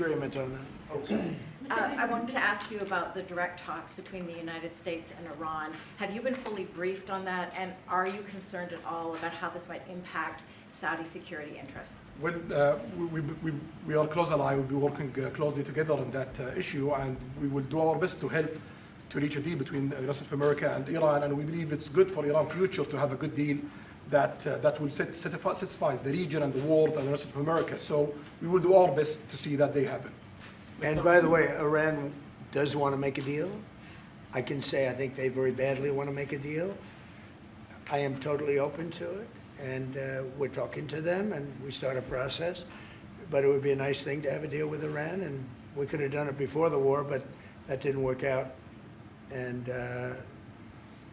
disagreement on that. I wanted to ask you about the direct talks between the United States and Iran. Have you been fully briefed on that, and are you concerned at all about how this might impact Saudi security interests? Well, we are close ally. We'll be working closely together on that issue, and we will do our best to help to reach a deal between the United States of America and Iran. And we believe it's good for Iran's future to have a good deal that will satisfy the region and the world and the United States of America. So we will do our best to see that they happen. And by the way, Iran does want to make a deal. I can say I think they very badly want to make a deal. I am totally open to it, and we're talking to them, and we start a process. But it would be a nice thing to have a deal with Iran, and we could have done it before the war, but that didn't work out. And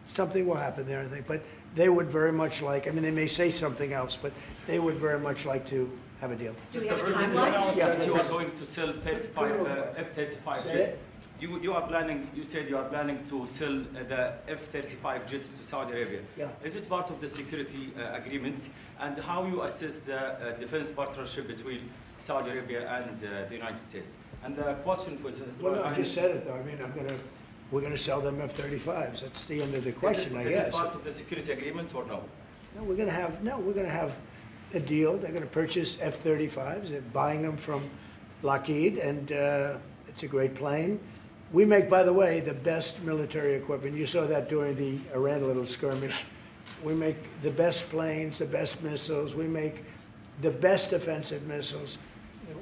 something will happen there, I think. But they would very much like, I mean, they may say something else, but they would very much like to have a deal. Do we have a timeline? That you are going to sell 35 F-35 jets. You said you are planning to sell the F-35 jets to Saudi Arabia. Yeah. Is it part of the security agreement? And how you assess the defense partnership between Saudi Arabia and the United States? And the question was... Well, no, I just said it, though. I mean, we're going to sell them F-35s. That's the end of the question, I guess. Is it part of the security agreement or no? No, we're going to have a deal. They're going to purchase F-35s. They're buying them from Lockheed, and it's a great plane. We make, by the way, the best military equipment. You saw that during the Iran little skirmish. We make the best planes, the best missiles. We make the best offensive missiles.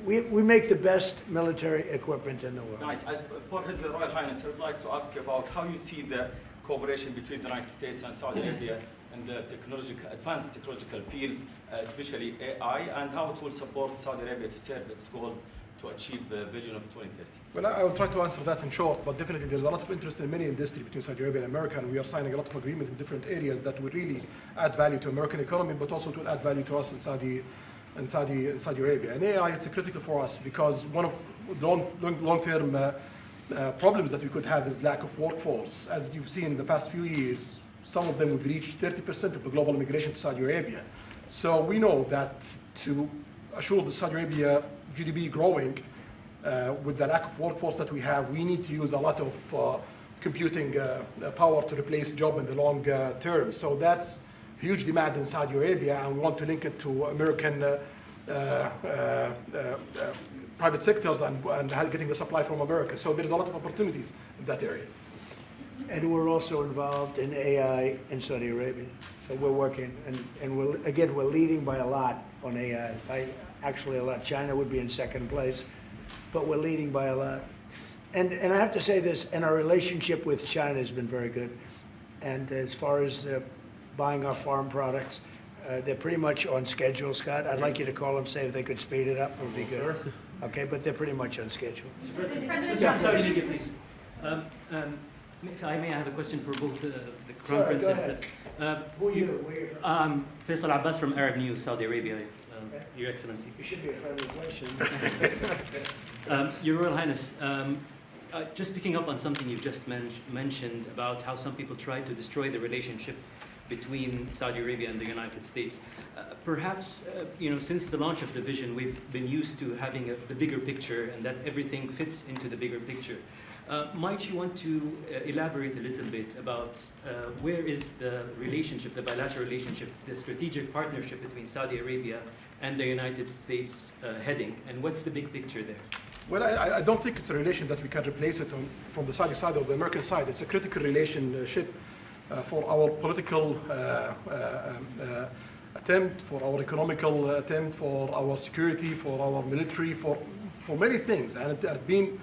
We make the best military equipment in the world. Nice. For His Royal Highness, I would like to ask you about how you see the cooperation between the United States and Saudi Arabia in the advanced technological field, especially AI, and how it will support Saudi Arabia to serve its goal to achieve the vision of 2030. Well, I will try to answer that in short, but definitely there's a lot of interest in many industries between Saudi Arabia and America, and we are signing a lot of agreements in different areas that will really add value to American economy, but also to add value to us in Saudi Arabia. And AI, it's critical for us because one of the long-term problems that we could have is lack of workforce. As you've seen in the past few years, some of them have reached 30% of the global migration to Saudi Arabia. So we know that to assure the Saudi Arabia GDP growing with the lack of workforce that we have, we need to use a lot of computing power to replace job in the long term. So that's huge demand in Saudi Arabia, and we want to link it to American private sectors and getting the supply from America. So there's a lot of opportunities in that area. And we're also involved in AI in Saudi Arabia. So we're working, and we're leading by a lot on AI. Actually a lot. China would be in second place, but we're leading by a lot. And I have to say this, and our relationship with China has been very good. And as far as buying our farm products, they're pretty much on schedule, Scott. I'd like you to call them, say if they could speed it up, it would be good. Okay, but they're pretty much on schedule. I'm sorry to make it, please. If I may, I have a question for both the Crown Prince and Prince. Who are you? Where are you from? Faisal Abbas from Arab News, Saudi Arabia, Your Excellency. You should be a friendly question. Your Royal Highness, just picking up on something you've just mentioned about how some people try to destroy the relationship between Saudi Arabia and the United States. Perhaps, since the launch of the vision, we've been used to having the bigger picture and that everything fits into the bigger picture. Might you want to elaborate a little bit about where is the relationship, the bilateral relationship, the strategic partnership between Saudi Arabia and the United States heading, and what's the big picture there? Well, I don't think it's a relation that we can replace it from the Saudi side or the American side. It's a critical relationship for our political attempt, for our economical attempt, for our security, for our military, for many things. And it has been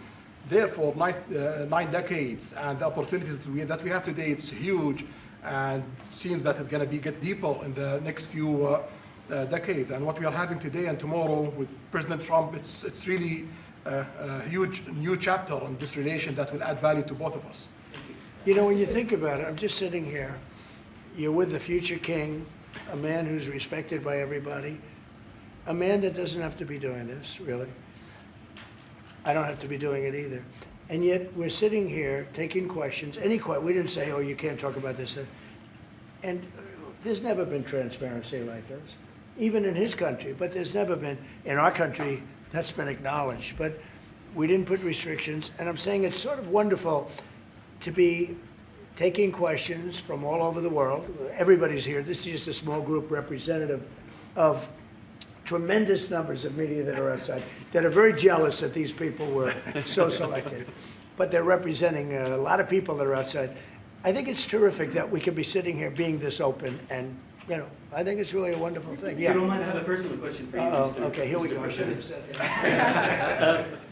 there for 9 decades, and the opportunities that we have today, it's huge, and it seems that it's going to get deeper in the next few decades. And what we are having today and tomorrow with President Trump, it's really a huge new chapter on this relation that will add value to both of us. You know, when you think about it, I'm just sitting here. You're with the future king, a man who's respected by everybody, a man that doesn't have to be doing this, really. I don't have to be doing it either. And yet we're sitting here taking questions, we didn't say, oh, you can't talk about this. And there's never been transparency like this, even in his country, but there's never been, in our country, that's been acknowledged. But we didn't put restrictions, and I'm saying it's sort of wonderful to be taking questions from all over the world. Everybody's here. This is just a small group representative of tremendous numbers of media that are outside, that are very jealous that these people were so selected. But they're representing a lot of people that are outside. I think it's terrific that we can be sitting here being this open, and, you know, I think it's really a wonderful thing. If you don't mind, I have a personal question for you. Okay, here we go. I should have said that.